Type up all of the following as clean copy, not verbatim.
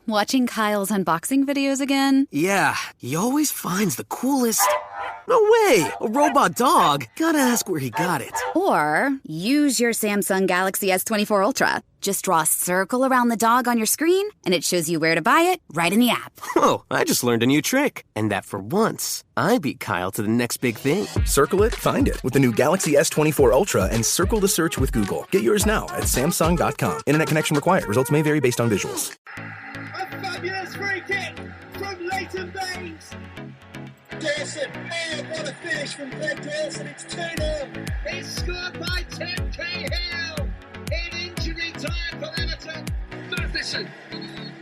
Watching Kyle's unboxing videos again? Yeah, he always finds the coolest... No way! A robot dog? Gotta ask where he got it. Or use your Samsung Galaxy S24 Ultra. Just draw a circle around the dog on your screen, and it shows you where to buy it right in the app. Whoa, I just learned a new trick. And that for once, I beat Kyle to the next big thing. Circle it, find it with the new Galaxy S24 Ultra and circle the search with Google. Get yours now at Samsung.com. Internet connection required. Results may vary based on visuals. A fabulous free kick from Leighton Baines. Dawson, oh, what a finish from Glenn Dawson, it's 2-0. It's scored by Tim Cahill in injury time for Everton. Matheson,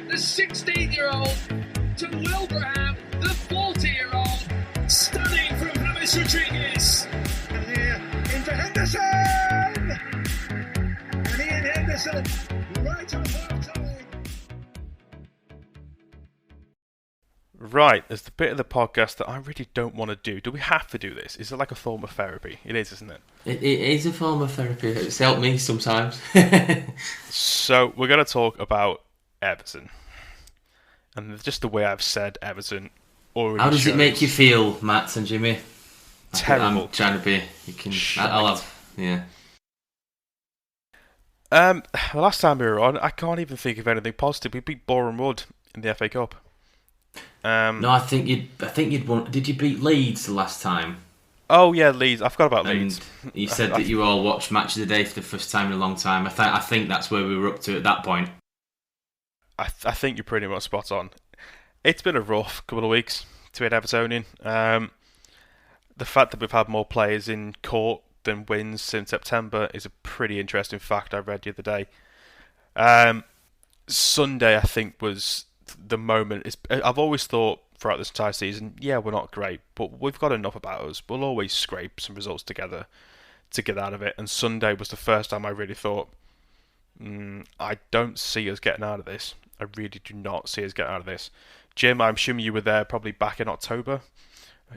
the 16-year-old, to Wilbraham, the 40-year-old. Stunning from James Rodriguez. And here into Henderson! And Ian Henderson, right on half-time. Right, there's the bit of the podcast that I really don't want to do. Do we have to do this? Is it like a form of therapy? It is, isn't it? It is a form of therapy. It's helped me sometimes. So, we're going to talk about Everton. And just the way I've said Everton already How does shows. it make you feel, Matt and Jimmy? Terrible. I'm trying to be... I'll have... Yeah. The last time we were on, I can't even think of anything positive. We beat Boreham Wood in the FA Cup. No, I think you'd won. Did you beat Leeds the last time? Oh yeah, Leeds. I forgot about Leeds. You said that you all watched Match of the Day for the first time in a long time. I think that's where we were up to at that point. I think you're pretty much spot on. It's been a rough couple of weeks to be an Evertonian. The fact that we've had more players in court than wins since September is a pretty interesting fact I read the other day. Sunday, I think, was the moment. I've always thought throughout this entire season, yeah, we're not great, but we've got enough about us. We'll always scrape some results together to get out of it. And Sunday was the first time I really thought, I don't see us getting out of this. I really do not see us getting out of this. Jim, I'm assuming you were there probably back in October,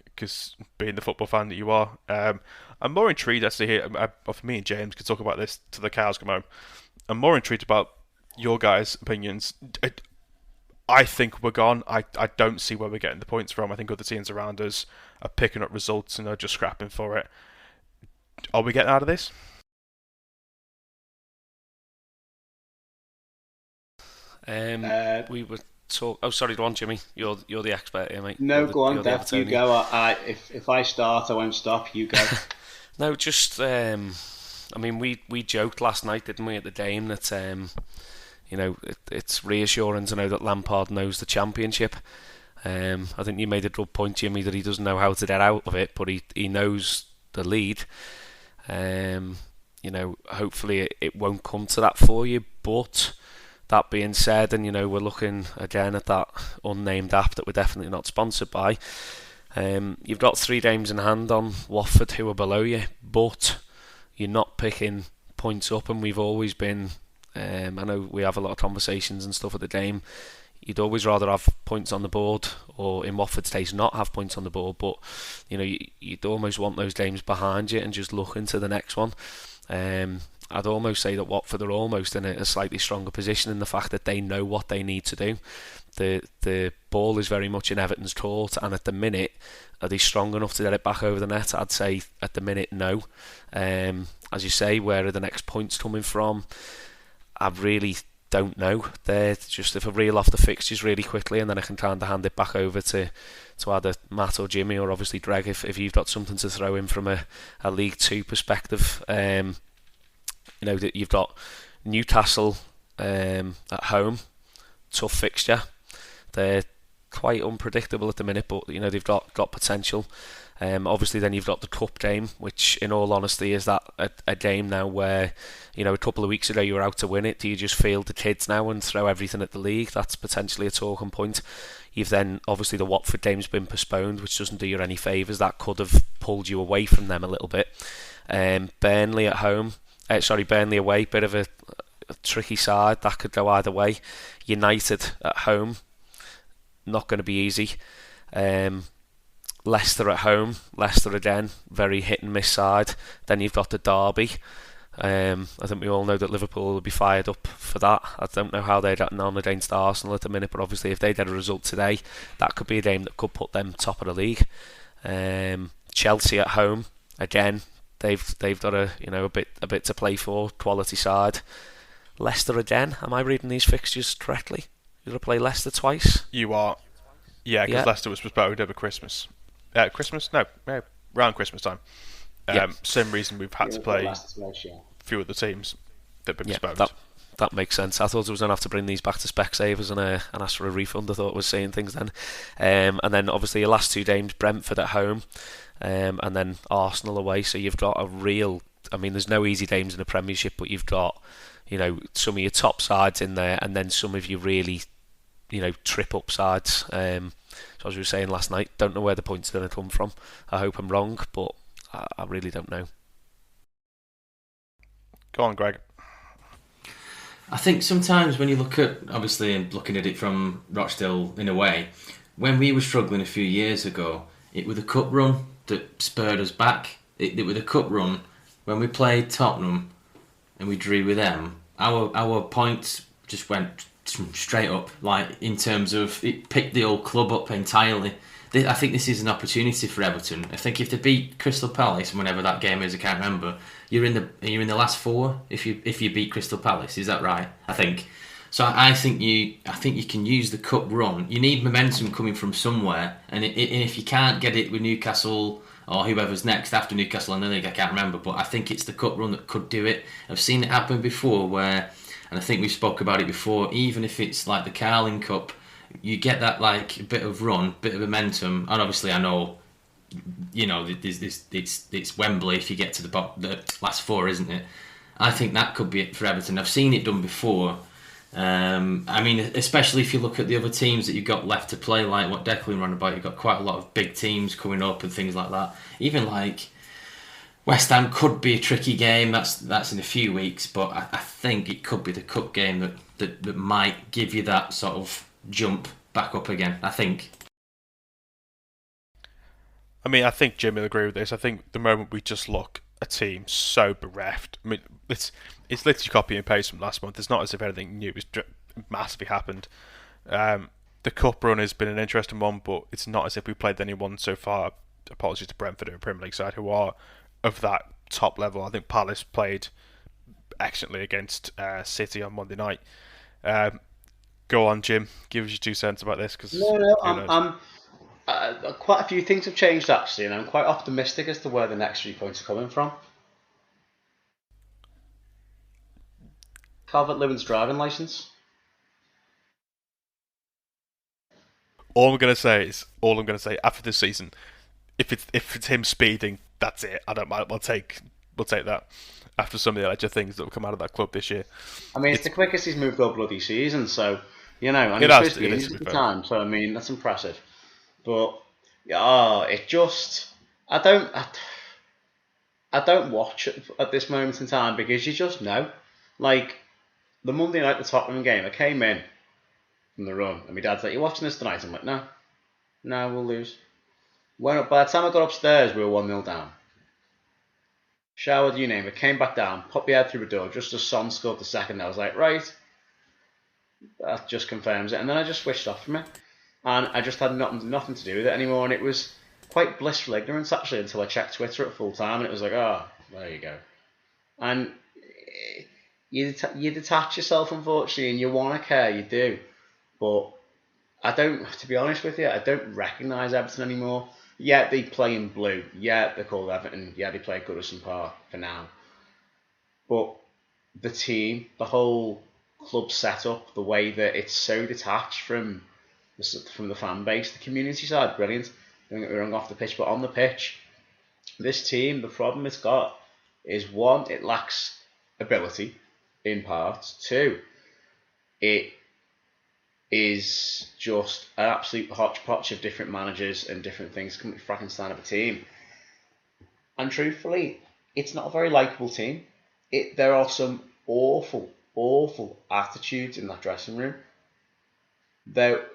because being the football fan that you are, I'm more intrigued actually here. For me and James could talk about this till the cows come home. I'm more intrigued about your guys' opinions. I think we're gone. I don't see where we're getting the points from. I think other teams around us are picking up results and are just scrapping for it. Are we getting out of this? We were talk. Oh, sorry, go on, Jimmy. You're the expert here, mate. No, go on, Def. You go. If I start, I won't stop. You go. No, just. I mean, we joked last night, didn't we, at the game that it's reassuring to know that Lampard knows the Championship. I think you made a good point, Jimmy, that he doesn't know how to get out of it, but he knows the lead. Hopefully it won't come to that for you. But that being said, and we're looking again at that unnamed app that we're definitely not sponsored by. You've got 3 games in hand on Watford, who are below you, but you're not picking points up, and we've always been. I know we have a lot of conversations and stuff at the game. You'd always rather have points on the board, or in Watford's case, not have points on the board. But you'd almost want those games behind you and just look into the next one. I'd almost say that Watford are almost in a slightly stronger position in the fact that they know what they need to do. The ball is very much in Everton's court, and at the minute, are they strong enough to get it back over the net? I'd say at the minute, no. As you say, where are the next points coming from? I really don't know. They're just, if I reel off the fixtures really quickly, and then I can kind of hand it back over to either Matt or Jimmy, or obviously Greg, if you've got something to throw in from a League 2 perspective. That you've got Newcastle at home, tough fixture. They're quite unpredictable at the minute, but they've got potential. Obviously, then you've got the cup game, which, in all honesty, is that a game now where, a couple of weeks ago you were out to win it. Do you just field the kids now and throw everything at the league? That's potentially a talking point. You've then, obviously, the Watford game's been postponed, which doesn't do you any favours. That could have pulled you away from them a little bit. Burnley at home. Burnley away, bit of a tricky side. That could go either way. United at home, not going to be easy. Leicester at home. Leicester again, very hit and miss side. Then you've got the derby I think we all know that Liverpool will be fired up for that. I don't know how they're getting on against Arsenal at the minute, but obviously if they get a result today, that could be a game that could put them top of the league. Chelsea at home, again, they've got a bit to play for, quality side. Leicester again. Am I reading these fixtures correctly? You're going to play Leicester twice? You are. Yeah, because Leicester was postponed over Christmas. Christmas? No, around Christmas time. Same reason we've had to play a few of the teams that have been postponed. That makes sense. I thought I was going to have to bring these back to Specsavers and ask for a refund. I thought I was saying things then. And then obviously your last 2 games, Brentford at home, and then Arsenal away. So you've got a real... I mean, there's no easy games in the Premiership, but you've got, some of your top sides in there, and then some of your really, trip up sides. So as we were saying last night, don't know where the points are going to come from. I hope I'm wrong, but I really don't know. Go on, Greg. I think sometimes when you look at, obviously, and looking at it from Rochdale in a way, when we were struggling a few years ago, it was the cup run that spurred us back. It was the cup run when we played Tottenham and we drew with them. Our points just went straight up, like in terms of it picked the old club up entirely. I think this is an opportunity for Everton. I think if they beat Crystal Palace, whenever that game is, I can't remember. You're in the last 4 if you beat Crystal Palace. Is that right? I think. So I think you can use the cup run. You need momentum coming from somewhere, and if you can't get it with Newcastle or whoever's next after Newcastle in the league, I can't remember. But I think it's the cup run that could do it. I've seen it happen before where, and I think we spoke about it before. Even if it's like the Carling Cup, you get that like bit of run, bit of momentum, and obviously I know, it's Wembley if you get to the last 4, isn't it? I think that could be it for Everton. I've seen it done before. I mean, especially if you look at the other teams that you've got left to play, like what Declan ran about, you've got quite a lot of big teams coming up and things like that. Even like West Ham could be a tricky game. That's in a few weeks, but I think it could be the cup game that might give you that sort of jump back up again, I think. I mean, I think Jim will agree with this. I think the moment we just look a team so bereft, I mean, it's literally copy and paste from last month. It's not as if anything new has massively happened. The cup run has been an interesting one, but it's not as if we played anyone so far. Apologies to Brentford and Premier League side who are of that top level. I think Palace played excellently against City on Monday night. Go on, Jim. Give us your 2 cents about this. I'm quite a few things have changed actually, and I'm quite optimistic as to where the next 3 points are coming from. Calvert-Lewin's driving licence. All I'm going to say after this season, if it's him speeding, that's it. I don't mind. We'll take that. After some of the alleged things that will come out of that club this year. I mean, it's the quickest he's moved all bloody season, so and he's supposed to be injured at the time, so I mean that's impressive. But it just I don't watch it at this moment in time because you just know, like the Monday night the Tottenham game, I came in from the run and my dad's like, "You watching this tonight?" I'm like, "No, we'll lose." By the time I got upstairs, we were 1-0 down. Showered, you name it, came back down, popped my head through the door just as Son scored the second. I was like, right, that just confirms it. And then I just switched off from it, and I just had nothing to do with it anymore. And it was quite blissful ignorance actually until I checked Twitter at full time, and it was like, oh, there you go. And you detach yourself, unfortunately, and you want to care, you do. But I don't, to be honest with you, I don't recognise Everton anymore. Yeah, they play in blue. Yeah, they're called Everton. Yeah, they play at Goodison Park for now. But the team, the whole club setup, the way that it's so detached from the fan base, the community side, brilliant. Don't get me wrong, off the pitch, but on the pitch, this team, the problem it's got is 1, it lacks ability in parts. 2, it is just an absolute hodgepodge of different managers and different things coming to Frankenstein of a team. And truthfully, it's not a very likeable team. There are some awful attitudes in that dressing room. There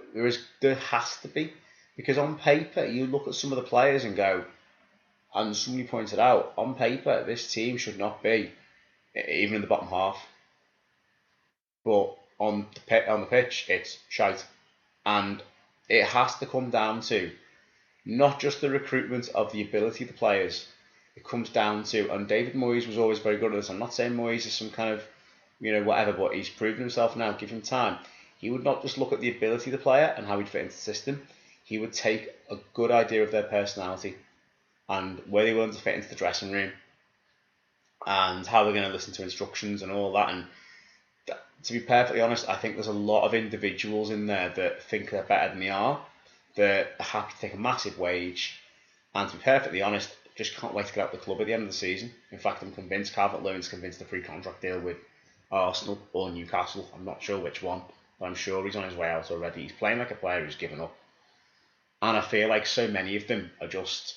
has to be, because on paper you look at some of the players and go, and somebody pointed out, on paper this team should not be even in the bottom half. But on the pitch, it's shite. And it has to come down to not just the recruitment of the ability of the players. It comes down to, and David Moyes was always very good at this. I'm not saying Moyes is some kind of, whatever, but he's proven himself now. Give him time. He would not just look at the ability of the player and how he'd fit into the system. He would take a good idea of their personality and where they're willing to fit into the dressing room and how they're going to listen to instructions and all that. And to be perfectly honest, I think there's a lot of individuals in there that think they're better than they are, that are happy to take a massive wage, and to be perfectly honest, just can't wait to get out the club at the end of the season. In fact, I'm convinced Calvert-Lewin's convinced a free contract deal with Arsenal or Newcastle. I'm not sure which one, but I'm sure he's on his way out already. He's playing like a player who's given up. And I feel like so many of them are just,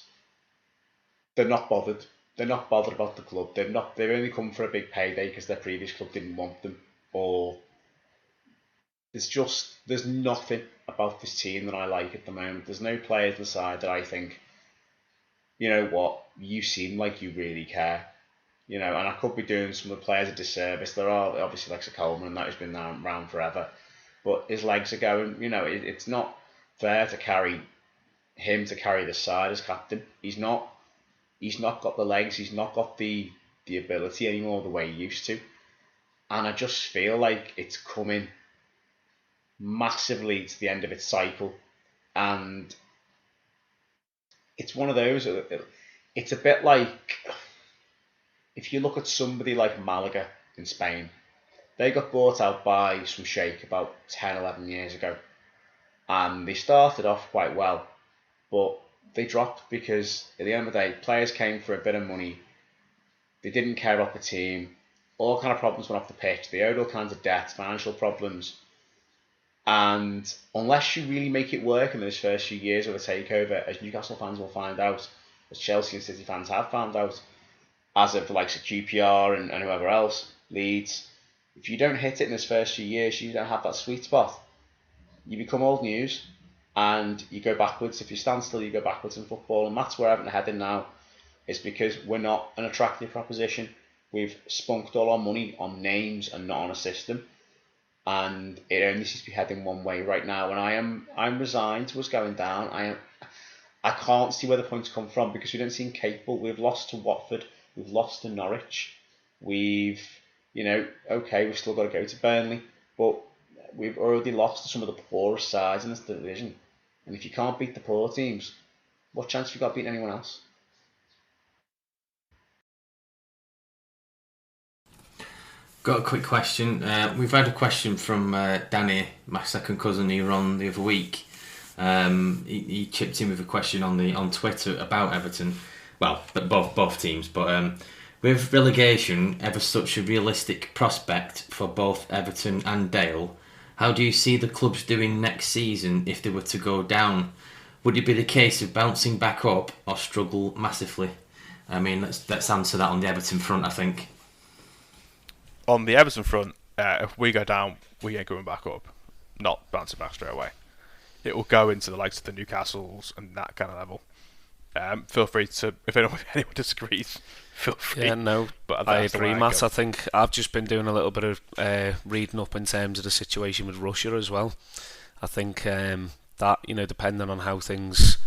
they're not bothered. They're not bothered about the club. They've only come for a big payday because their previous club didn't want them. Or there's nothing about this team that I like at the moment. There's no players on the side that I think, you know what, you seem like you really care. And I could be doing some of the players a disservice. There are obviously Lex Coleman, and that has been around forever. But his legs are going, it's not fair to carry him to carry the side as captain. He's not got the legs, he's not got the ability anymore the way he used to. And I just feel like it's coming massively to the end of its cycle. And it's one of those, it's a bit like, if you look at somebody like Malaga in Spain, they got bought out by some sheikh about 10, 11 years ago. And they started off quite well, but they dropped because at the end of the day, players came for a bit of money. They didn't care about the team. All kind of problems went off the pitch. They owed all kinds of debts, financial problems. And unless you really make it work in those first few years of a takeover, as Newcastle fans will find out, as Chelsea and City fans have found out, as of the likes of QPR and whoever else, Leeds, if you don't hit it in those first few years, you don't have that sweet spot. You become old news and you go backwards. If you stand still, you go backwards in football. And that's where Everton are heading now, is because we're not an attractive proposition. We've spunked all our money on names and not on a system. And it only seems to be heading one way right now. And I'm resigned to us going down. I can't see where the points come from because we don't seem capable. We've lost to Watford. We've lost to Norwich. We've still got to go to Burnley. But we've already lost to some of the poorest sides in this division. And if you can't beat the poor teams, what chance have you got beating anyone else? Got a quick question. We've had a question from Danny, my second cousin, who were on the other week. He chipped in with a question on Twitter about Everton. Well, both teams, but with relegation ever such a realistic prospect for both Everton and Dale, how do you see the clubs doing next season if they were to go down? Would it be the case of bouncing back up or struggle massively? I mean, let's answer that on the Everton front, I think. On the Everton front, if we go down, we ain't going back up. Not bouncing back straight away. It will go into the likes of the Newcastles and that kind of level. Feel free to, if anyone disagrees, feel free. Yeah, no, but I agree, Matt. I think I've just been doing a little bit of reading up in terms of the situation with Russia as well. I think that, depending on how things,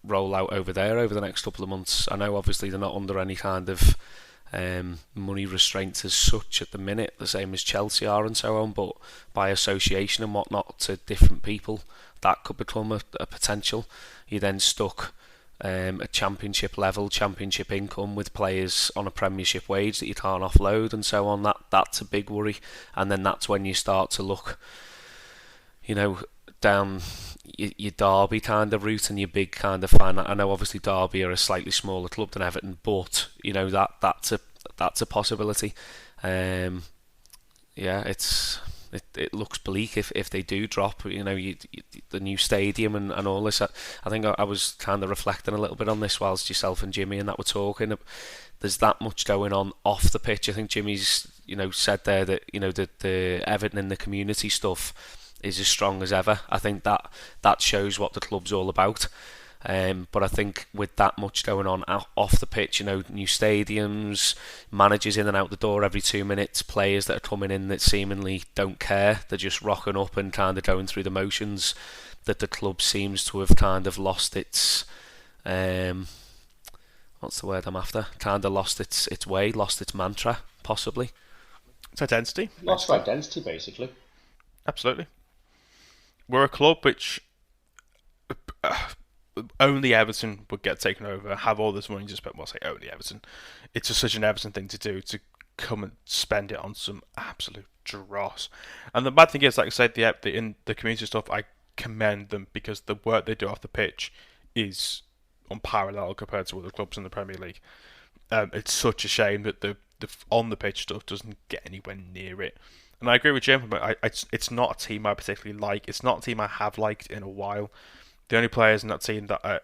roll out over there over the next couple of months. I know obviously they're not under any kind of money restraints as such at the minute, the same as Chelsea are and so on, but by association and whatnot to different people, that could become a potential. You're then stuck at championship level, championship income with players on a premiership wage that you can't offload and so on. That's a big worry. And then that's when you start to look, down your Derby kind of route and your big kind of fan. I know obviously Derby are a slightly smaller club than Everton, but that's a possibility. It looks bleak if they do drop. The new stadium and all this. I think I was kind of reflecting a little bit on this whilst yourself and Jimmy and that were talking. There's that much going on off the pitch. I think Jimmy's said there that the Everton and the community stuff is as strong as ever. I think that shows what the club's all about. But I think with that much going on off the pitch, new stadiums, managers in and out the door every 2 minutes, players that are coming in that seemingly don't care, they're just rocking up and kind of going through the motions, that the club seems to have kind of lost its what's the word I'm after? Kind of lost its way, lost its mantra, possibly. It's identity. Lost identity, basically. Absolutely. We're a club which only Everton would get taken over, have all this money to spend. Well, I say only Everton. It's just such an Everton thing to do, to come and spend it on some absolute dross. And the bad thing is, like I said, in the community stuff, I commend them because the work they do off the pitch is unparalleled compared to other clubs in the Premier League. It's such a shame that the on the pitch stuff doesn't get anywhere near it. And I agree with Jim, but it's not a team I particularly like. It's not a team I have liked in a while. The only players in that team that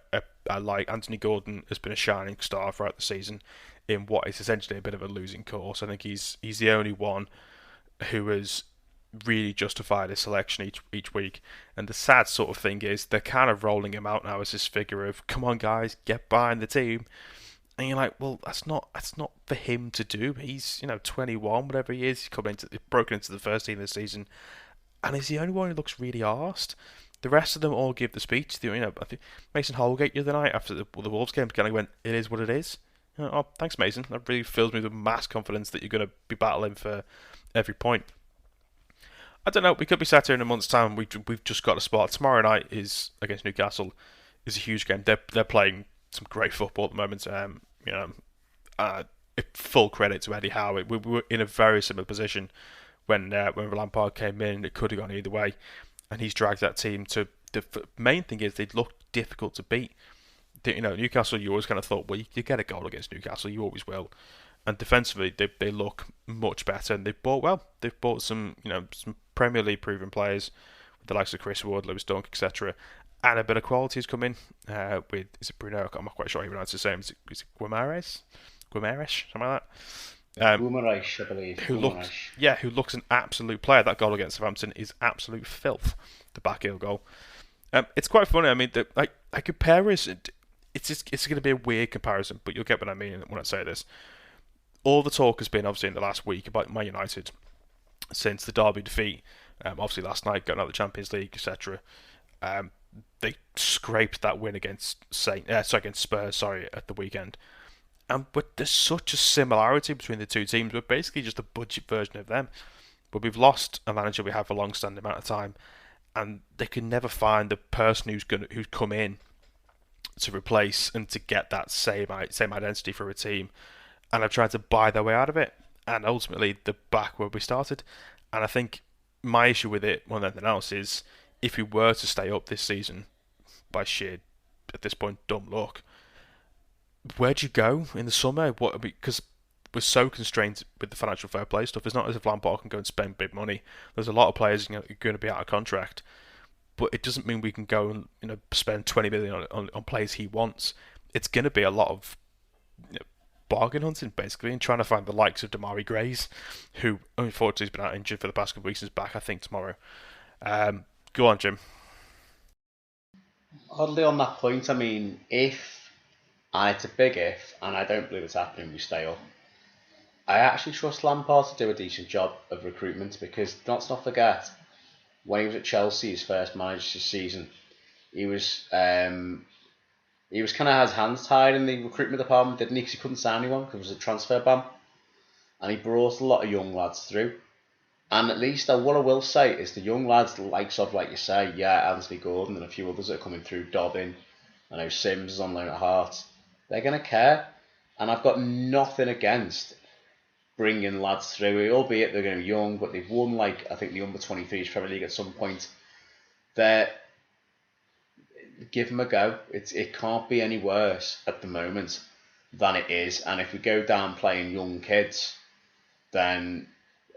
I like, Anthony Gordon has been a shining star throughout the season in what is essentially a bit of a losing course. I think he's the only one who has really justified his selection each week. And the sad sort of thing is they're kind of rolling him out now as this figure of, come on guys, get behind the team. And you're like, well, that's not for him to do. He's 21, whatever he is. He's broken into the first team this season, and he's the only one who looks really arsed. The rest of them all give the speech. I think Mason Holgate the other night after the Wolves game kind of went, "It is what it is." Oh, thanks, Mason. That really fills me with mass confidence that you're going to be battling for every point. I don't know. We could be sat here in a month's time. We've just got a spot. Tomorrow night is against Newcastle. Is a huge game. They're playing some great football at the moment. Full credit to Eddie Howe. We were in a very similar position when Lampard came in. It could have gone either way, and he's dragged that team to. The main thing is they look difficult to beat. Newcastle, you always kind of thought, well, you get a goal against Newcastle, you always will. And defensively, they look much better, and they've bought well. They've bought some Premier League proven players with the likes of Chris Wood, Lewis Dunk, etc. And a bit of quality has come in with, is it Bruno? I'm not quite sure he pronounces his name. Is it Guimaraes, something like that. Guimaraes, I believe. Who looks an absolute player. That goal against Southampton is absolute filth. The back heel goal. It's quite funny. I mean, I compare it. It's going to be a weird comparison, but you'll get what I mean when I say this. All the talk has been obviously in the last week about Man United since the Derby defeat. Obviously last night going out of the Champions League, etc. They scraped that win against Spurs, at the weekend. But there's such a similarity between the two teams. We're basically just a budget version of them. But we've lost a manager we have for a long-standing amount of time, and they can never find the person who's come in to replace and to get that same identity for a team. And I've tried to buy their way out of it, and ultimately they're back where we started. And I think my issue with it, more than anything else, is if we were to stay up this season by sheer, at this point, dumb luck, where'd you go in the summer? Because we're so constrained with the financial fair play stuff. It's not as if Lampard can go and spend big money. There's a lot of players going to be out of contract, but it doesn't mean we can go and spend 20 million on players he wants. It's going to be a lot of bargain hunting, basically, and trying to find the likes of Damari Grays, who unfortunately has been out injured for the past couple of weeks, is back, I think, tomorrow. Go on, Jim. Oddly on that point, I mean, and it's a big if, and I don't believe it's happening, we stay up, I actually trust Lampard to do a decent job of recruitment, because let's not forget, when he was at Chelsea, his first manager's season, he was kind of had his hands tied in the recruitment department, didn't he? Because he couldn't sign anyone because it was a transfer ban. And he brought a lot of young lads through. And at least what I will say is the young lads, the likes of, like you say, Anthony Gordon and a few others that are coming through, Dobbin, I know Sims is on loan at Hearts, they're going to care. And I've got nothing against bringing lads through, albeit they're going to be young, but they've won, I think, the under-23s Premier League at some point. Give them a go. It can't be any worse at the moment than it is. And if we go down playing young kids, then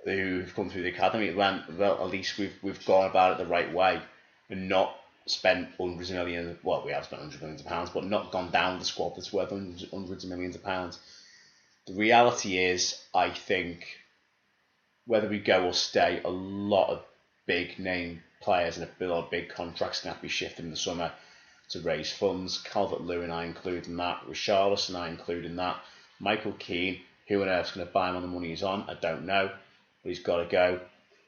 who've come through the academy, then at least we've gone about it the right way and not spent hundreds of millions. Well, we have spent hundreds of millions of pounds, but not gone down the squad that's worth hundreds of millions of pounds. The reality is, I think, whether we go or stay, a lot of big name players and a lot of big contracts are going to have to be shifted in the summer to raise funds. Calvert-Lewin, I include in that. Richarlison, I include in that. Michael Keane, who on earth's going to buy him on the money he's on? I don't know, but he's got to go.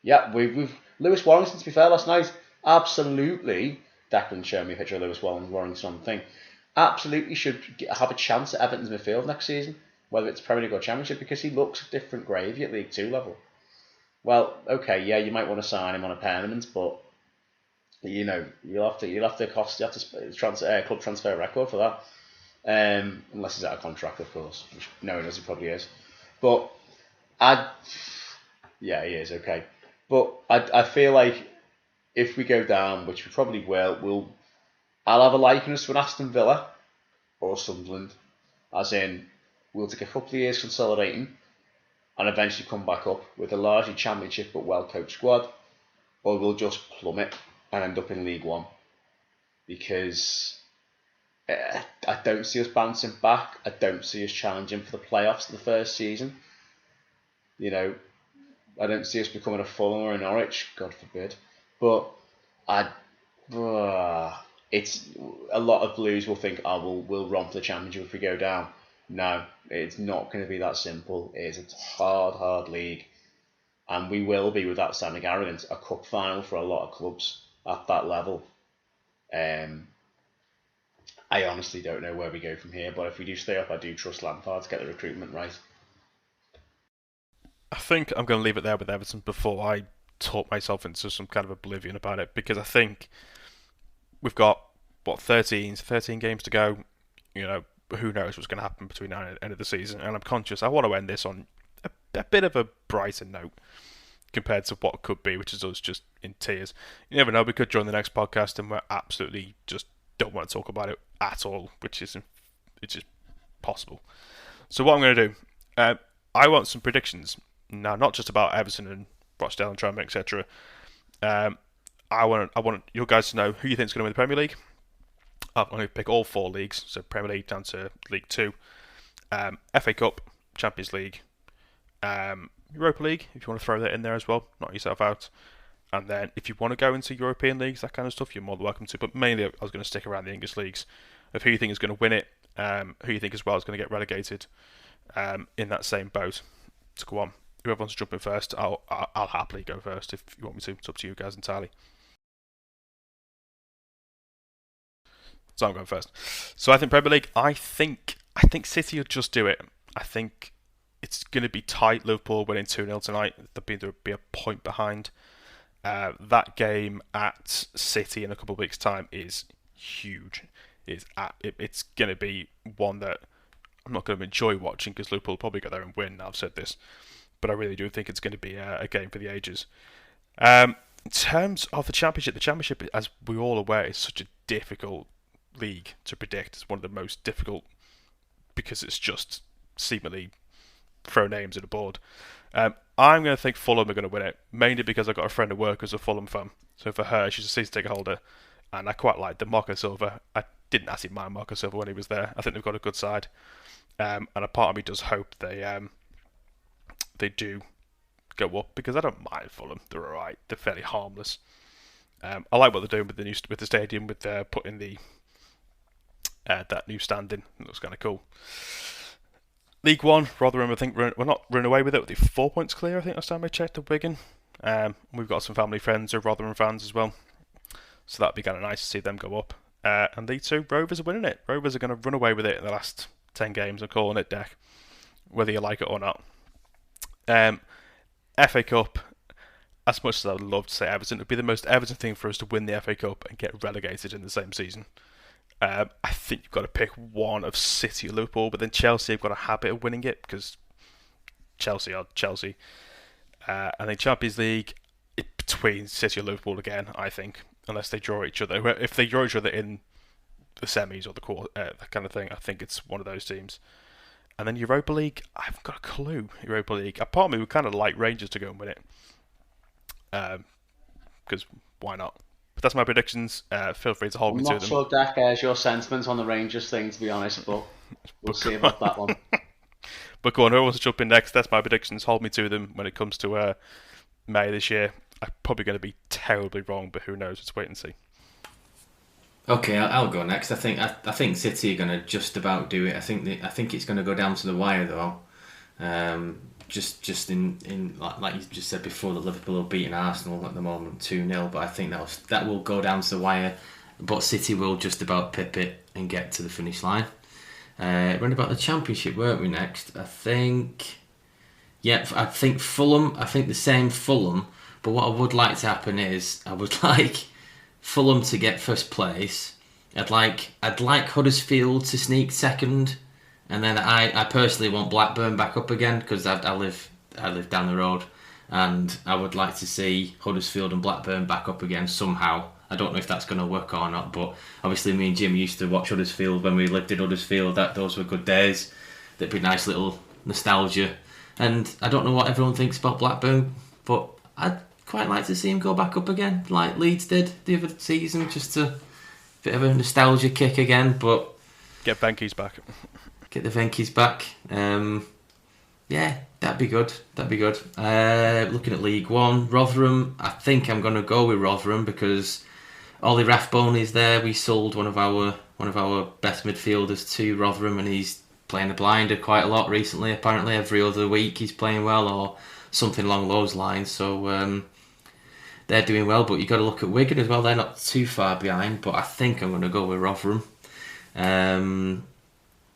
Yeah, we've Lewis Warrington, to be fair, last night, absolutely. Declan showed me a picture of Lewis Warrington on the thing. Absolutely should have a chance at Everton's midfield next season, whether it's Premier League or Championship, because he looks a different gravy at League 2 level. Well, okay, yeah, you might want to sign him on a permanent, but you know you'll have to club transfer record for that, unless he's out of contract, of course. Which no one knows he probably is, but he is okay. But I feel like if we go down, which we probably will, I'll have a likeness to an Aston Villa or Sunderland, as in we'll take a couple of years consolidating and eventually come back up with a largely Championship but well-coached squad, or we'll just plummet and end up in League One, because I don't see us bouncing back. I don't see us challenging for the playoffs in the first season. You know, I don't see us becoming a Fulham or a Norwich, God forbid. But it's a lot of Blues will think, we'll romp the Championship if we go down. No, it's not going to be that simple. It's a hard league, and we will be, without sounding arrogant, a cup final for a lot of clubs at that level. I honestly don't know where we go from here, but if we do stay up, I do trust Lampard to get the recruitment right. I think I'm going to leave it there with Everton before I talk myself into some kind of oblivion about it, because I think we've got 13 games to go. You know, who knows what's going to happen between now and the end of the season, and I'm conscious I want to end this on a bit of a brighter note compared to what could be, which is us just in tears. You never know, we could join the next podcast and we're absolutely just don't want to talk about it at all, which is possible. So what I'm going to do, I want some predictions now, not just about Everton and Rochdale and Tranmere, etc. I want you guys to know who you think is going to win the Premier League. I'm going to pick all 4 leagues, so Premier League down to League 2, FA Cup, Champions League, Europa League, if you want to throw that in there as well, knock yourself out. And then if you want to go into European leagues, that kind of stuff, you're more than welcome to. But mainly I was going to stick around the English leagues of who you think is going to win it, who you think as well is going to get relegated in that same boat. So go on. Whoever wants to jump in first, I'll happily go first if you want me to. It's up to you guys entirely. So I'm going first. So I think Premier League, I think City will just do it. I think it's going to be tight. Liverpool winning 2-0 tonight. There'll be a point behind. That game at City in a couple of weeks' time is huge. It's going to be one that I'm not going to enjoy watching, because Liverpool will probably go there and win. I've said this, but I really do think it's going to be a game for the ages. In terms of the Championship, as we're all aware, is such a difficult league to predict. It's one of the most difficult because it's just seemingly throw names at a board. I'm going to think Fulham are going to win it, mainly because I've got a friend at work who's a Fulham fan. So for her, she's a season ticket holder, and I quite like the Marco Silva. I didn't actually mind Marco Silva when he was there. I think they've got a good side, and a part of me does hope they do go up, because I don't mind Fulham. They're alright. They're fairly harmless. I like what they're doing with the stadium, with putting the that new stand in. It looks kind of cool. League One, Rotherham, I think we're not running away with it. We're 4 points clear, I think, last time I checked, of Wigan. We've got some family friends who are Rotherham fans as well, so that'd be kind of nice to see them go up. And League 2, Rovers are winning it. Rovers are going to run away with it in the last 10 games. I'm calling it, Deck, whether you like it or not. FA Cup, as much as I'd love to say Everton, it would be the most Everton thing for us to win the FA Cup and get relegated in the same season. I think you've got to pick one of City or Liverpool, but then Chelsea have got a habit of winning it, because Chelsea are Chelsea. And then Champions League, between City or Liverpool again, I think, unless they draw each other. If they draw each other in the semis or the quarter, that kind of thing, I think it's one of those teams. And then Europa League, I haven't got a clue. Europa League, apart from me, we kind of like Rangers to go and win it, because why not? But that's my predictions. Feel free to hold me to them. I'm not sure Dak airs your sentiments on the Rangers thing, to be honest, but we'll see about that one. But go on, who wants to jump in next? That's my predictions. Hold me to them when it comes to May this year. I'm probably going to be terribly wrong, but who knows? Let's wait and see. Okay, I'll go next. I think City are going to just about do it. I think it's going to go down to the wire though. Just in like you just said before, that Liverpool are beating Arsenal at the moment 2-0, but I think that will go down to the wire. But City will just about pip it and get to the finish line. Round about the Championship, weren't we next? I think. Yeah, I think Fulham. I think the same Fulham. But what I would like to happen is I would like Fulham to get first place. I'd like Huddersfield to sneak second, and then I personally want Blackburn back up again because I live down the road, and I would like to see Huddersfield and Blackburn back up again somehow. I don't know if that's going to work or not, but obviously me and Jim used to watch Huddersfield when we lived in Huddersfield. Those were good days. That'd be nice little nostalgia. And I don't know what everyone thinks about Blackburn, but I'd quite like to see him go back up again, like Leeds did the other season, just a bit of a nostalgia kick again. But Get Venky's back. get the Venky's back. Yeah, that'd be good. Looking at League One, Rotherham. I think I'm going to go with Rotherham because Ollie Rathbone is there. We sold one of our best midfielders to Rotherham, and he's playing a blinder quite a lot recently. Apparently, every other week he's playing well or something along those lines. So they're doing well. But you got to look at Wigan as well. They're not too far behind. But I think I'm going to go with Rotherham.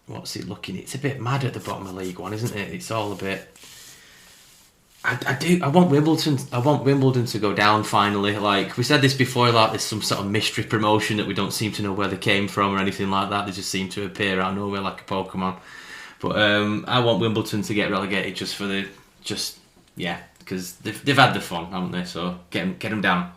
What's it looking? It's a bit mad at the bottom of League One, isn't it? It's all a bit. I want Wimbledon. I want Wimbledon to go down finally. Like we said this before, like there's some sort of mystery promotion that we don't seem to know where they came from or anything like that. They just seem to appear out of nowhere like a Pokemon. But I want Wimbledon to get relegated because they've had the fun, haven't they? So get them down.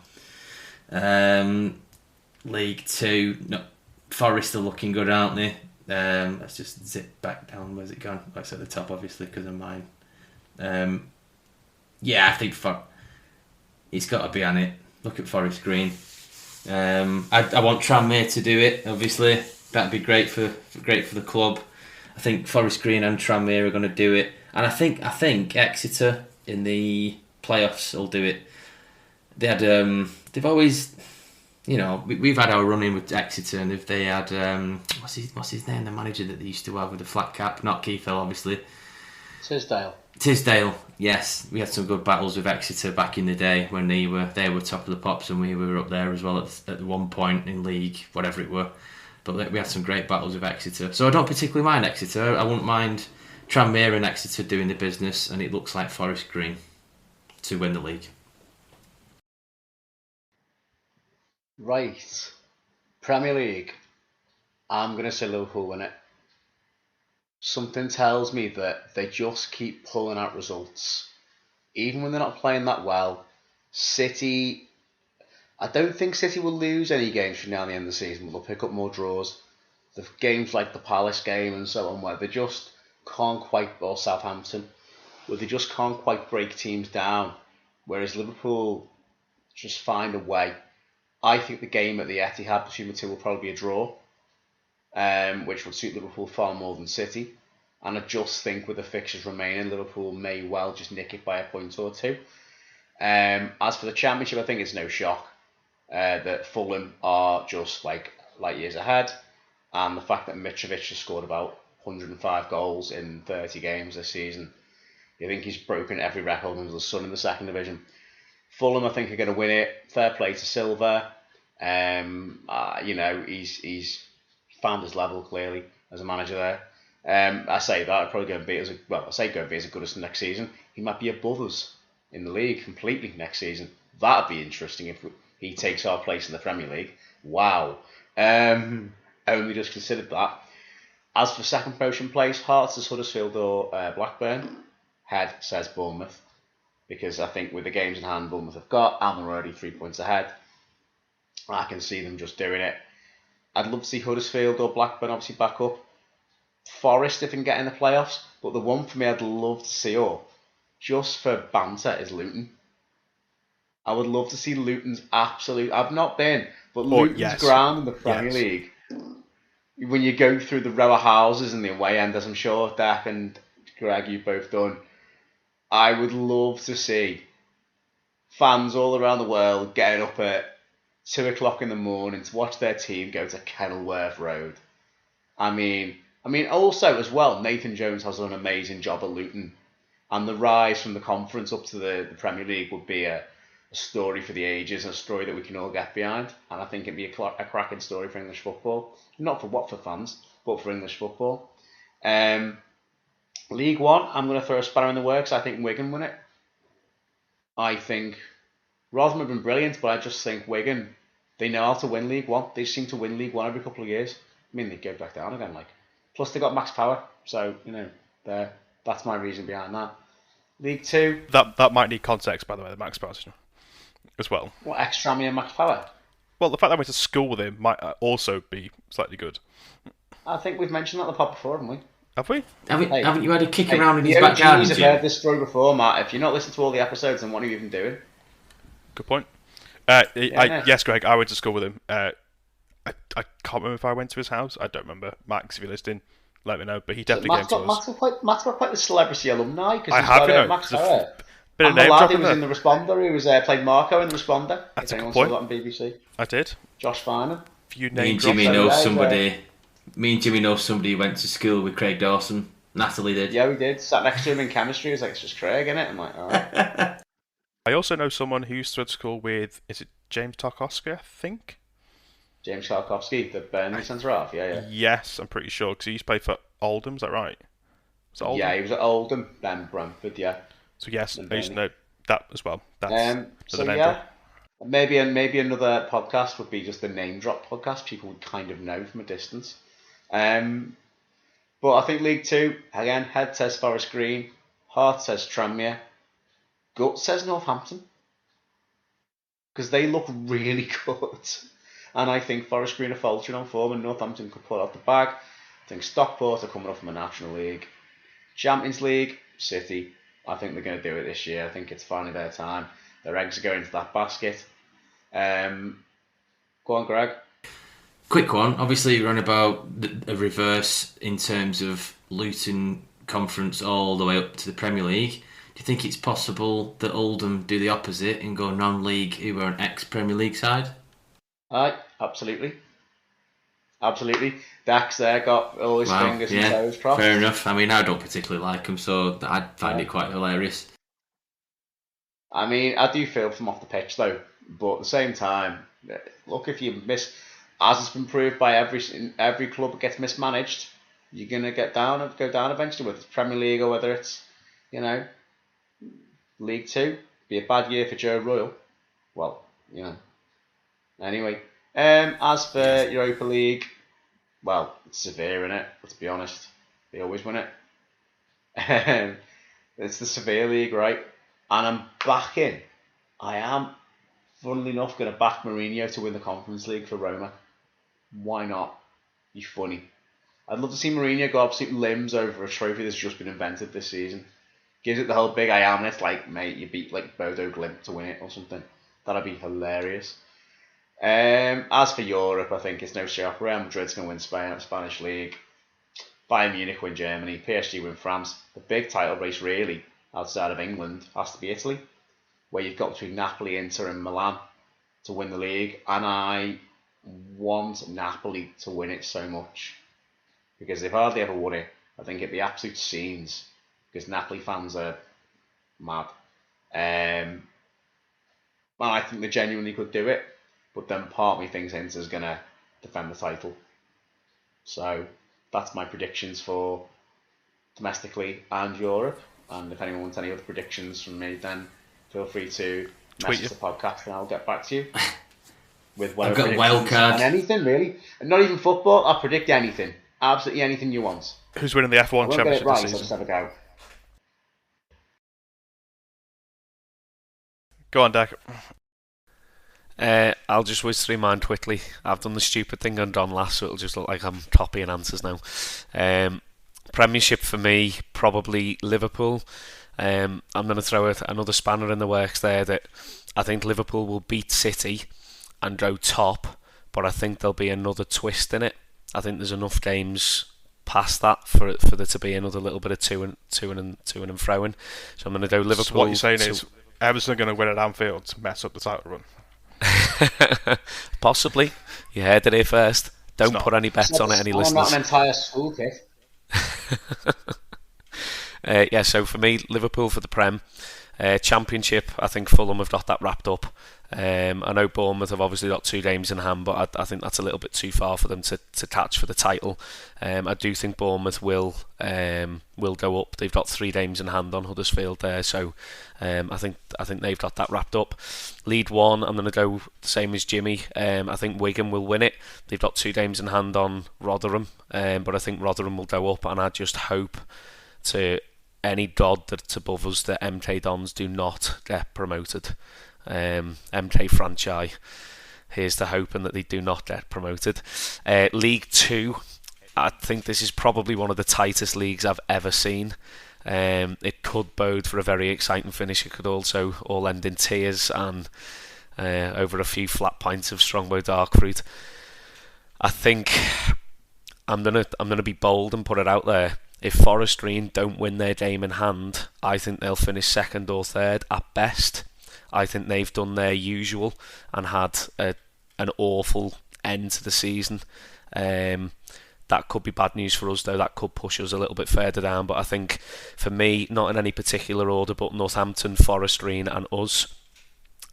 League Two, no, Forest are looking good, aren't they? Let's just zip back down. Where's it gone? It's at the top, obviously, because of mine. Yeah, I think it's got to be on it. Look at Forest Green. I want Tranmere to do it. Obviously, that'd be great for the club. I think Forest Green and Tranmere are going to do it, and I think Exeter in the playoffs will do it. They've always, we've had our run in with Exeter, and if they had what's his name, the manager that they used to have with the flat cap, not Keithel, obviously. Tisdale, yes, we had some good battles with Exeter back in the day when they were top of the pops and we were up there as well at one point in league, whatever it were. But we had some great battles with Exeter, so I don't particularly mind Exeter. I wouldn't mind Tranmere and Exeter doing the business, and it looks like Forest Green to win the league. Right, Premier League. I'm going to say Liverpool win it. Something tells me that they just keep pulling out results. Even when they're not playing that well, City... I don't think City will lose any games from now to the end of the season, but they'll pick up more draws. The games like the Palace game and so on, where they just can't quite... or Southampton, where they just can't quite break teams down. Whereas Liverpool just find a way. I think the game at the Etihad between the two will probably be a draw. Which would suit Liverpool far more than City. And I just think with the fixtures remaining, Liverpool may well just nick it by a point or two. As for the Championship, I think it's no shock that Fulham are just like light years ahead. And the fact that Mitrovic has scored about 105 goals in 30 games this season, I think he's broken every record under the sun in the second division. Fulham, I think, are going to win it. Fair play to Silva. He's found his level clearly as a manager there. I say that I'd probably go and be as good as next season. He might be above us in the league completely next season. That'd be interesting if he takes our place in the Premier League. Wow. Only just considered that. As for second promotion place, Hearts is Huddersfield or Blackburn. Head says Bournemouth, because I think with the games in hand Bournemouth have got, and they're already 3 points ahead, I can see them just doing it. I'd love to see Huddersfield or Blackburn obviously back up. Forest if they can get in the playoffs, but the one for me I'd love to see up, just for banter, is Luton. I would love to see Luton's absolute... I've not been, but Luton's ground in the Premier League. When you go through the row of houses and the away end, as I'm sure Deck and Greg you've both done, I would love to see fans all around the world getting up at 2 o'clock in the morning to watch their team go to Kenilworth Road. I mean, also as well, Nathan Jones has done an amazing job at Luton, and the rise from the Conference up to the Premier League would be a story for the ages, and a story that we can all get behind. And I think it'd be a cracking story for English football, not for Watford fans, but for English football. League One, I'm going to throw a spanner in the works. I think Wigan win it. I think Rotherham have been brilliant, but I just think Wigan, they know how to win League One. They seem to win League One every couple of years. I mean, they go back down again, like. Plus, they got max power, so that's my reason behind that. League Two. That might need context, by the way, the max power as well. What, ex-Tranmere and max power? Well, the fact that I went to school with him might also be slightly good. I think we've mentioned that on the pod before, haven't we? Have we? Haven't you had a kick around in his back garden? You've heard this story before, Matt. If you're not listening to all the episodes, then what are you even doing? Good point. Yes, Greg, I went to school with him. I can't remember if I went to his house. I don't remember. Max, if you're listening, let me know. But he definitely came to us. Matt's got quite the celebrity alumni, because he's got Max Power. And the lad who was in The Responder, who was played Marco in The Responder. That's a good point. Saw that on BBC. I did. Josh Farnham. Me and Jimmy know somebody who went to school with Craig Dawson. Natalie did. Yeah, we did. Sat next to him in chemistry. He was like, it's just Craig, innit? I'm like, alright. I also know someone who used to go to school with, is it James Tarkowski, I think? James Tarkowski, the Burnley centre-half, yeah. Yes, I'm pretty sure, because he used to play for Oldham, is that right? Yeah, he was at Oldham, then Brentford, yeah. So yes, I used to know that as well. Maybe another podcast would be just the name drop podcast. People would kind of know from a distance. But I think League Two, again, head says Forest Green, heart says Tranmere, gut says Northampton. Because they look really good. And I think Forest Green are faltering on form and Northampton could pull out the bag. I think Stockport are coming up from the National League. Champions League, City. I think they're going to do it this year. I think it's finally their time. Their eggs are going into that basket. Go on, Greg. Quick one. Obviously, you're on about a reverse in terms of Luton Conference all the way up to the Premier League. Do you think it's possible that Oldham do the opposite and go non-league, who are an ex-Premier League side? Aye, absolutely. Dax there got all his fingers and toes crossed. Fair enough. I mean, I don't particularly like him, so I'd find it quite hilarious. I mean, I do feel from off the pitch though, but at the same time, look, if you miss, as it's been proved by every club that gets mismanaged, you're gonna go down eventually, whether it's Premier League or whether it's, League Two. Be a bad year for Joe Royle. Well, Anyway, as for Europa League, well, it's severe, innit? Let's be honest. They always win it. It's the Severe League, right? And I am, funnily enough, going to back Mourinho to win the Conference League for Roma. Why not? Be funny. I'd love to see Mourinho go absolute limbs over a trophy that's just been invented this season. Gives it the whole big I am, and it's like, mate, you beat like Bodo Glimt to win it or something. That'd be hilarious. As for Europe, I think it's no shocker. Real Madrid's going to win Spanish League. Bayern Munich win Germany. PSG win France. The big title race, really, outside of England, has to be Italy, where you've got between Napoli, Inter and Milan to win the league. And I want Napoli to win it so much, because they've hardly ever won it. I think it'd be absolute scenes, because Napoli fans are mad. And I think they genuinely could do it. But then part of me thinks Inter's going to defend the title. So that's my predictions for domestically and Europe. And if anyone wants any other predictions from me, then feel free to message the podcast and I'll get back to you. With I've got a wild card. And anything, really. And not even football, I'll predict anything. Absolutely anything you want. Who's winning the F1 Championship this season? I'll just have a go. Go on, Dak. I'll just whiz through mine quickly. I've done the stupid thing on Dom last, so it'll just look like I'm copying answers now. Premiership for me, probably Liverpool. I'm going to throw another spanner in the works there, that I think Liverpool will beat City and go top, but I think there'll be another twist in it. I think there's enough games past that for there to be another little bit of to and froing. So I'm going to go Liverpool. So what you're saying is Everton are going to win at Anfield to mess up the title run. Possibly. You heard it here first. Don't put any bets on it, any listeners. Not an entire school kit. So for me, Liverpool for the Prem. Championship, I think Fulham have got that wrapped up. I know Bournemouth have obviously got 2 games in hand, but I think that's a little bit too far for them to catch for the title. I do think Bournemouth will go up. They've got 3 games in hand on Huddersfield there, so I think they've got that wrapped up. League One, I'm going to go the same as Jimmy. I think Wigan will win it. They've got 2 games in hand on Rotherham, but I think Rotherham will go up, and I just hope to any god that's above us that MK Dons do not get promoted. MK franchise, here's to hoping that they do not get promoted. League 2, I think this is probably one of the tightest leagues I've ever seen. It could bode for a very exciting finish. It could also all end in tears and over a few flat pints of Strongbow dark fruit. I think I'm gonna be bold and put it out there. If Forest Green don't win their game in hand, I think they'll finish 2nd or 3rd at best. I think they've done their usual and had an awful end to the season. That could be bad news for us, though. That could push us a little bit further down. But I think, for me, not in any particular order, but Northampton, Forest Green and us.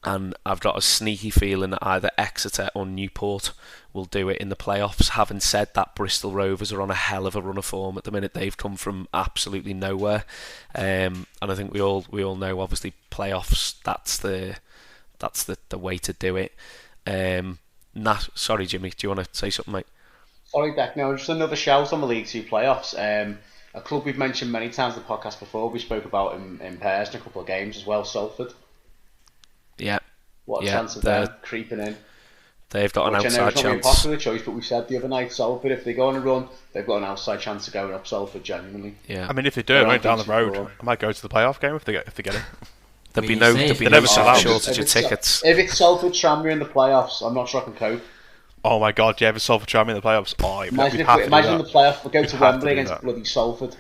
And I've got a sneaky feeling that either Exeter or Newport will do it in the playoffs. Having said that, Bristol Rovers are on a hell of a run of form at the minute. They've come from absolutely nowhere, and I think we all know, obviously, playoffs. That's the way to do it. Sorry, Jimmy, do you want to say something, mate? Sorry, Beck. No, just another shout on the League 2 playoffs. A club we've mentioned many times in the podcast before. We spoke about in pairs in a couple of games as well. Salford. Yeah. What a chance of them creeping in. They've got an outside chance. It's not a popular choice, but we said the other night, Salford, if they go on a run, they've got an outside chance of going up Salford, genuinely. Yeah. I mean, if they do it right down the road, I might go to the playoff game if they get it. There'd be no shortage of tickets. If it's Salford Tranmere in the playoffs, I'm not sure I can cope. Oh my god, yeah, if it's Salford Tranmere in the playoffs, imagine the playoff, we go to Wembley against bloody Salford.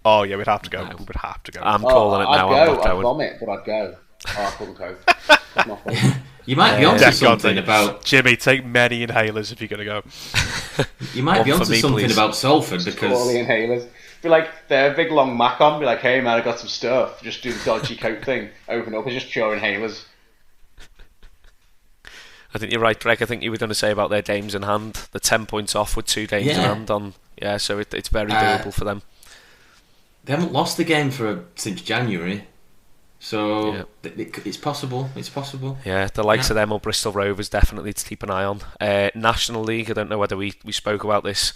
Oh yeah, we'd have to go. We would have to go. I'm calling it now. I'd vomit, but I'd go. I couldn't cope. You might be onto something about Jimmy. Take many inhalers if you're going to go. You might be onto something about Salford because all the inhalers. Be like, they're a big long Mac on. Be like, hey man, I got some stuff. Just do the dodgy coke thing. Open up, it's just pure inhalers. I think you're right, Greg. I think you were going to say about their games in hand. The 10 points off with 2 games in hand on. Yeah, so it's very doable for them. They haven't lost the game since January. So it's possible. It's possible. Yeah, the likes of them or Bristol Rovers definitely to keep an eye on. National League, I don't know whether we spoke about this.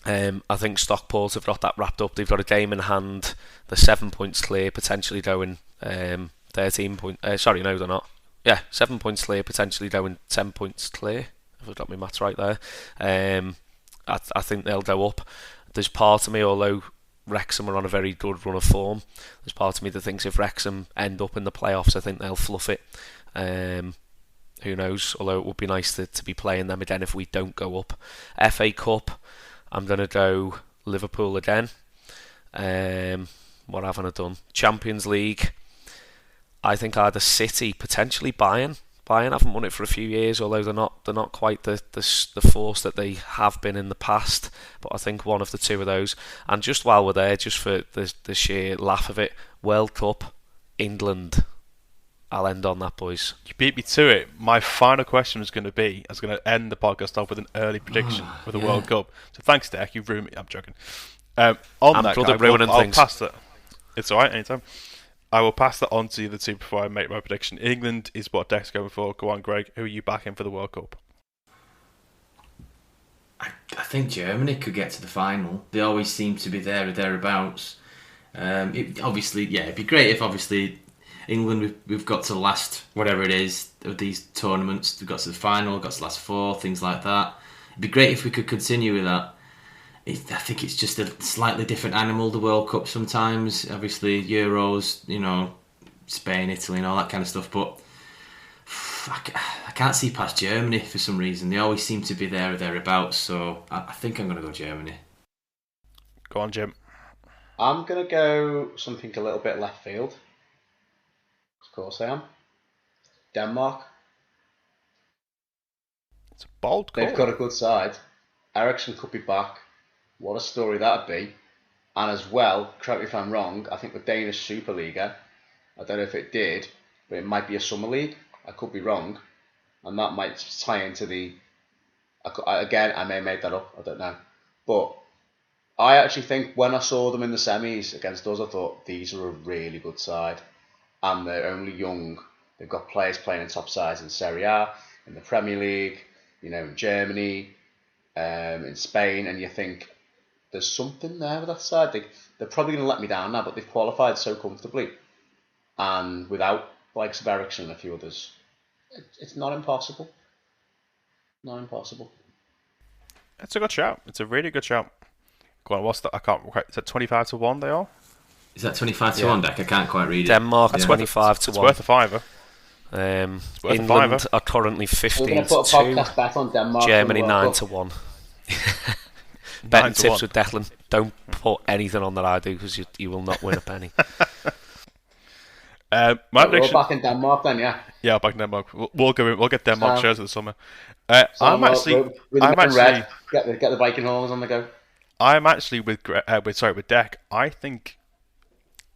I think Stockport have got that wrapped up. They've got a game in hand. They're 7 points clear, potentially going 13 points. Sorry, no, they're not. Yeah, 7 points clear, potentially going 10 points clear. If I've got my maths right there. I think they'll go up. There's part of me, although Wrexham are on a very good run of form, there's part of me that thinks if Wrexham end up in the playoffs, I think they'll fluff it. Who knows? Although it would be nice to be playing them again if we don't go up. FA Cup, I'm going to go Liverpool again. What haven't I done? Champions League, I think either City, potentially Bayern. Bayern haven't won it for a few years, although they're not quite the force that they have been in the past. But I think one of the two of those. And just while we're there, just for the sheer laugh of it, World Cup, England. I'll end on that, boys. You beat me to it. My final question was going to be, I was going to end the podcast off with an early prediction for the World Cup. So thanks, Deck. You've ruined me. I'm joking. I'm good at ruining things. I'll pass that. It's alright, anytime. I will pass that on to you the two before I make my prediction. England is what Deck's going for. Go on, Greg. Who are you backing for the World Cup? I think Germany could get to the final. They always seem to be there or thereabouts. It'd be great if obviously England, we've got to the last, whatever it is, of these tournaments. We've got to the final, got to the last 4, things like that. It'd be great if we could continue with that. I think it's just a slightly different animal, the World Cup sometimes. Obviously, Euros, Spain, Italy and all that kind of stuff. But I can't see past Germany for some reason. They always seem to be there or thereabouts. So I think I'm going to go Germany. Go on, Jim. I'm going to go something a little bit left field. Of course I am. Denmark. bold call. They've got a good side. Ericsson could be back. What a story that'd be. And as well, correct me if I'm wrong, I think the Danish Superliga, I don't know if it did, but it might be a summer league. I could be wrong. And that might tie into the... Again, I may have made that up. I don't know. But I actually think when I saw them in the semis against us, I thought these are a really good side. And they're only young. They've got players playing in top sides in Serie A, in the Premier League, in Germany, in Spain, and you think there's something there with that side. They're probably going to let me down now, but they've qualified so comfortably. And without likes of Ericsson and a few others, it's not impossible. Not impossible. It's a good shout. It's a really good shout. Go on, what's that? I can't quite. Is that 25-1 they are? Is that 25-1, Deck? I can't quite read it. Denmark 25-1. It's worth a fiver. England are currently 15-2. Germany 9-1. Betting tips with Declan. Don't put anything on that I do because you will not win a penny. We're back in Denmark then, yeah. Yeah, back in Denmark. We'll get Denmark shows in the summer. I'm actually get the Viking horns on the go. I'm actually with Deck. I think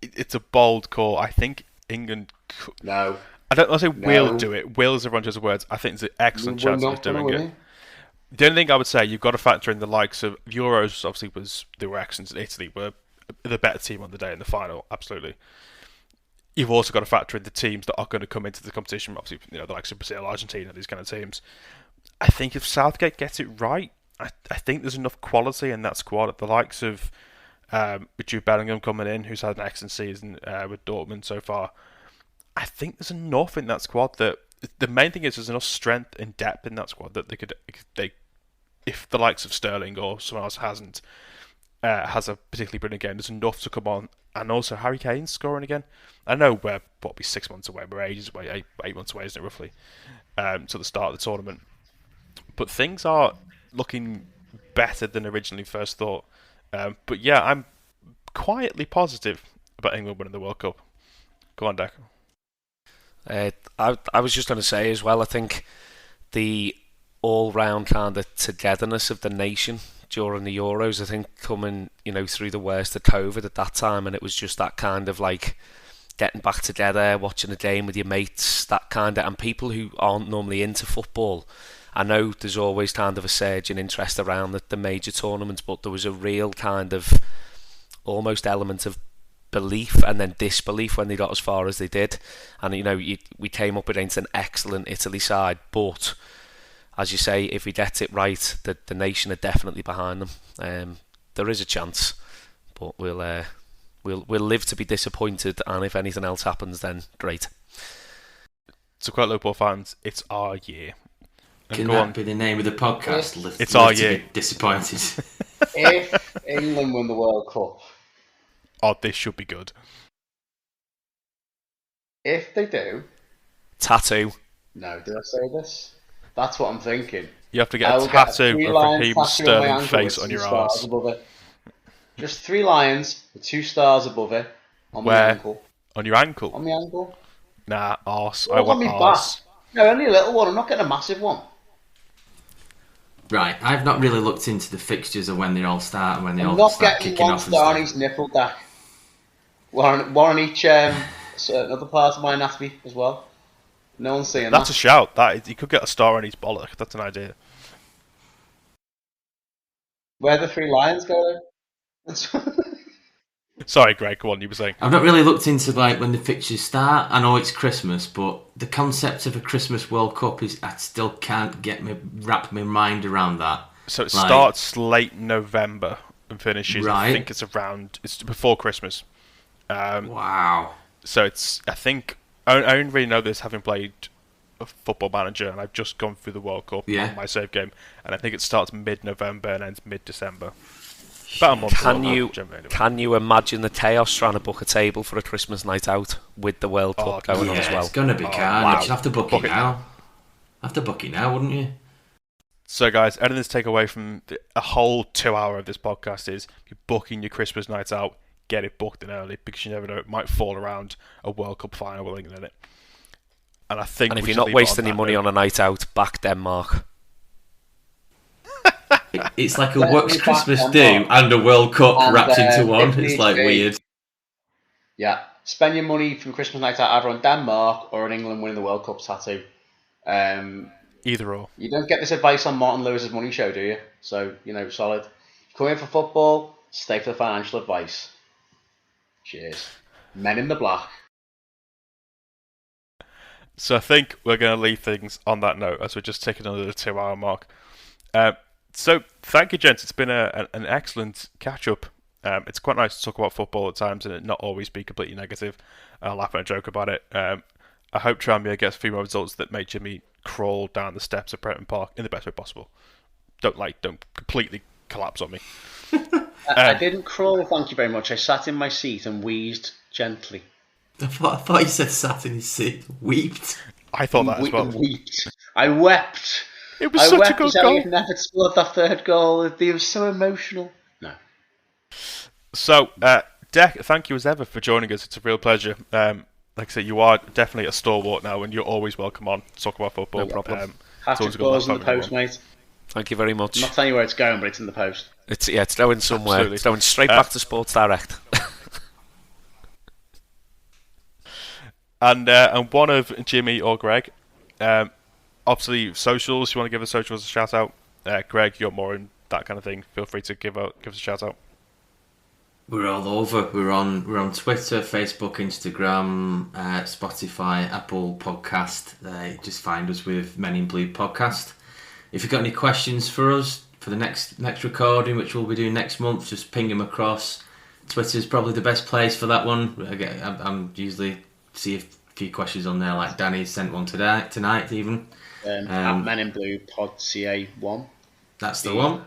it's a bold call. I think England. No. I don't want to say will do it. Will is a bunch of words. I think there's an excellent chance of doing it. The only thing I would say, you've got to factor in the likes of Euros. Obviously, they were excellent. Italy were the better team on the day in the final. Absolutely. You've also got to factor in the teams that are going to come into the competition. Obviously, the likes of Brazil, Argentina, these kind of teams. I think if Southgate gets it right, I think there's enough quality in that squad. The likes of with Jude Bellingham coming in, who's had an excellent season with Dortmund so far. I think there's enough in that squad that the main thing is there's enough strength and depth in that squad that they if the likes of Sterling or someone else has a particularly brilliant game, there's enough to come on. And also Harry Kane scoring again. I know we're 6 months away, we're ages away, 8 months away, isn't it, roughly, to the start of the tournament. But things are looking better than originally first thought. But yeah, I'm quietly positive about England winning the World Cup. Go on, Deck. I was just going to say as well, I think the all-round kind of togetherness of the nation during the Euros, I think coming through the worst of COVID at that time, and it was just that kind of like getting back together, watching a game with your mates, that kind of, and people who aren't normally into football. I know there's always kind of a surge in interest around the major tournaments, but there was a real kind of almost element of belief and then disbelief when they got as far as they did. And we came up against an excellent Italy side, but as you say, if we get it right, the nation are definitely behind them. There is a chance, but we'll live to be disappointed, and if anything else happens, then great. To quote Liverpool fans, it's our year. Can that be the name of the podcast? It's our year. Disappointed. If England win the World Cup, this should be good. If they do, tattoo. No, did I say this? That's what I'm thinking. You have to get a tattoo of Raheem Sterling's face on your arse. Just 3 lines with 2 stars above it on my ankle. On your ankle? On my ankle. Nah, arse. I want arse. No, only a little one. I'm not getting a massive one. Right, I've not really looked into the fixtures of when they all start and when they all start kicking off. I'm not getting 1 star on each nipple, Dak. One on each other part of my anatomy as well. No one's seeing that. That's a shout. You could get a star on each bollock. That's an idea. Where the 3 lions go then? Sorry, Greg, go on, you were saying. I've not really looked into when the fixtures start. I know it's Christmas, but the concept of a Christmas World Cup is I still can't wrap my mind around that. So it starts late November and finishes, right. I think it's before Christmas. Wow. So I think, I only really know this having played a Football Manager, and I've just gone through the World Cup on my save game, and I think it starts mid-November and ends mid-December. About a month. Can you imagine the chaos trying to book a table for a Christmas night out with the World Cup going on as well? It's going to be carnage. You'd have to book it now. Have to book it now, wouldn't you? So, guys, anything to take away from a whole 2 hour of this podcast is you're booking your Christmas nights out, get it booked in early, because you never know, it might fall around a World Cup final with England in it. And if you're not wasting your money on a night out, back Denmark. It's like a works Christmas do and a World Cup wrapped into one. It's like weird. Yeah, spend your money from Christmas night out either on Denmark or on England winning the World Cup tattoo. Either or. You don't get this advice on Martin Lewis's Money Show, do you? So, solid. Come in for football, stay for the financial advice. Cheers. Men in the Black. So I think we're going to leave things on that note as we're just taking another 2-hour mark. So thank you, gents. It's been an excellent catch-up. It's quite nice to talk about football at times and it not always be completely negative. I'll laugh and joke about it. I hope Tranmere gets a few more results that make Jimmy crawl down the steps of Preston Park in the best way possible. Don't completely collapse on me. I didn't crawl, thank you very much. I sat in my seat and wheezed gently. I thought you said sat in his seat, weeped. I thought that as well. I wept. It was such a good goal. Elliot Nevitt scored that third goal. It was so emotional. No. So, Dec, thank you as ever for joining us. It's a real pleasure. Like I said, you are definitely a stalwart now, and you're always welcome on to talk about football. No problem. Hattrick balls in the post, mate. Thank you very much. I'm not telling you where it's going, but it's in the post. It's going somewhere. Absolutely. It's going straight back to Sports Direct. And one of Jimmy or Greg, obviously socials. You want to give the socials a shout out? Greg, you're more in that kind of thing. Feel free to give us a shout out. We're all over. We're on Twitter, Facebook, Instagram, Spotify, Apple Podcast. Just find us with Men in Blue Podcast. If you've got any questions for us for the next recording, which we'll be doing next month, just ping them across. Twitter's probably the best place for that one. I'm usually see a few questions on there, like Danny sent one tonight even. At Men in Blue Pod CA1. That's the one.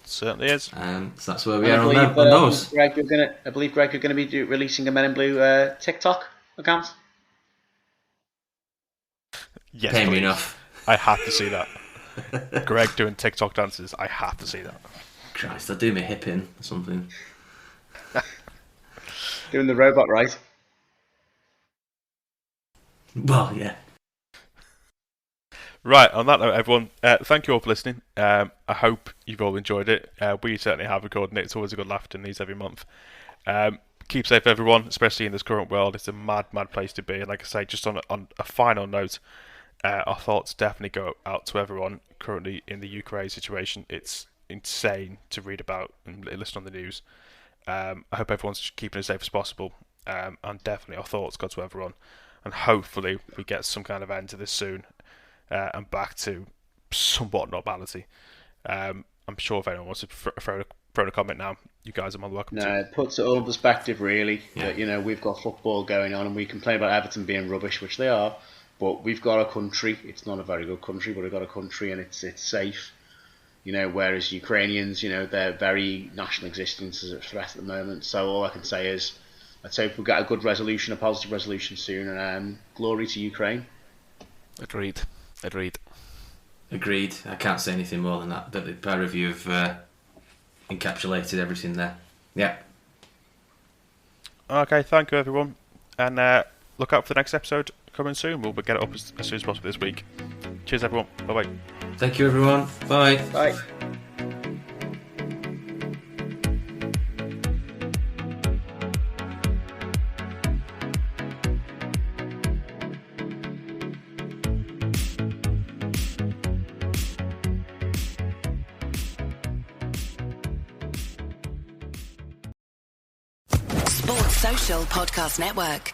Certainly is. So that's where we are on those. Greg, I believe Greg, you're going to be releasing a Men in Blue TikTok account. Yes, pay me enough. I have to see that. Greg doing TikTok dances. I have to see that. Christ, I'll do my hip in or something. Doing the robot right. Well, yeah. Right, on that note, everyone, thank you all for listening. I hope you've all enjoyed it. We certainly have recording it. It's always a good laugh doing these every month. Keep safe, everyone, especially in this current world. It's a mad, mad place to be. And like I say, just on a final note, our thoughts definitely go out to everyone currently in the Ukraine situation. It's insane to read about and listen on the news. I hope everyone's keeping as safe as possible. And definitely our thoughts go to everyone. And hopefully we get some kind of end to this soon and back to somewhat normality. I'm sure if anyone wants to throw a comment now, you guys are more than welcome to. No, it puts it all in perspective, really. Yeah. That, we've got football going on and we complain about Everton being rubbish, which they are, but we've got a country. It's not a very good country, but we've got a country and it's safe. Whereas Ukrainians, their very national existence is a threat at the moment. So all I can say is, let's hope we get a good resolution, a positive resolution soon, and glory to Ukraine. Agreed. I can't say anything more than that. But the pair of you have encapsulated everything there. Yeah. Okay, thank you everyone, and look out for the next episode coming soon. We'll get it up as soon as possible this week. Cheers, everyone. Bye bye. Thank you, everyone. Bye. Bye. Sports Social Podcast Network.